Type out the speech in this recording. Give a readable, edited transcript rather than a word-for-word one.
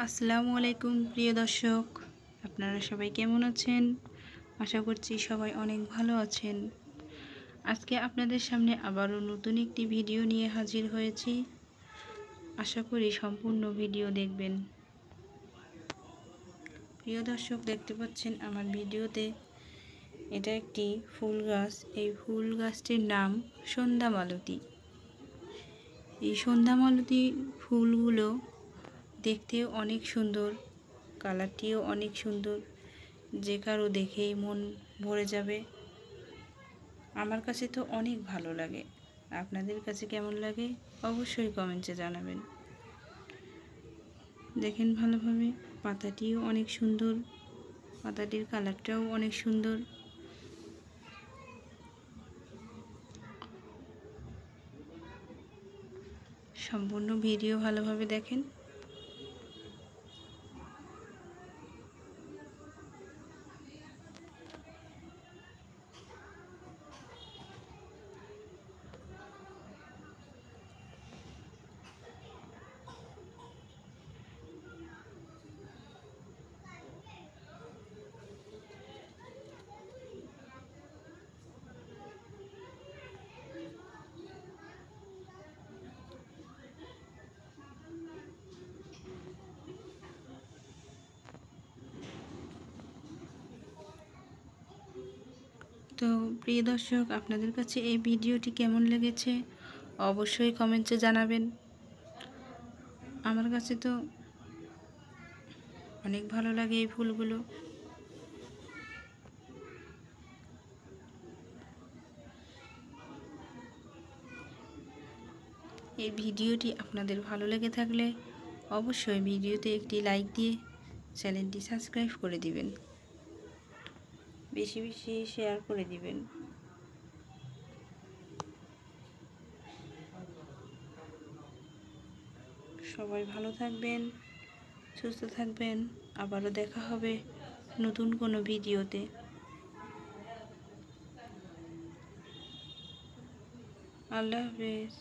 আসসালামু আলাইকুম প্রিয় দর্শক, আপনারা সবাই কেমন আছেন? আশা করছি সবাই অনেক ভালো আছেন। আজকে আপনাদের সামনে আবারও নতুন একটি ভিডিও নিয়ে হাজির হয়েছি। আশা করি সম্পূর্ণ ভিডিও দেখবেন। প্রিয় দর্শক, দেখতে পাচ্ছেন আমার ভিডিওতে এটা একটি ফুল গাছ। এই ফুল গাছটির নাম সন্ধ্যামালতী। এই সন্ধ্যামালতী ফুলগুলো দেখতেও অনেক সুন্দর, কালারটিও অনেক সুন্দর, যে কারো দেখেই মন ভরে যাবে। আমার কাছে তো অনেক ভালো লাগে। আপনাদের কাছে কেমন লাগে অবশ্যই কমেন্টে জানাবেন। দেখেন ভালোভাবে, পাতাটিও অনেক সুন্দর, পাতাটির কালারটাও অনেক সুন্দর। সম্পূর্ণ ভিডিও ভালোভাবে দেখেন। তো প্রিয় দর্শক, আপনাদের কাছে এই ভিডিওটি কেমন লেগেছে অবশ্যই কমেন্টে জানাবেন। আমার কাছে তো অনেক ভালো লাগে এই ফুলগুলো। এই ভিডিওটি আপনাদের ভালো লেগে থাকলে অবশ্যই ভিডিওতে একটি লাইক দিয়ে চ্যানেলটি সাবস্ক্রাইব করে দিবেন, বেশি বেশি শেয়ার করে দিবেন। সবাই ভালো থাকবেন, সুস্থ থাকবেন। আবারও দেখা হবে নতুন কোনো ভিডিওতে। আল্লাহ হাফেজ।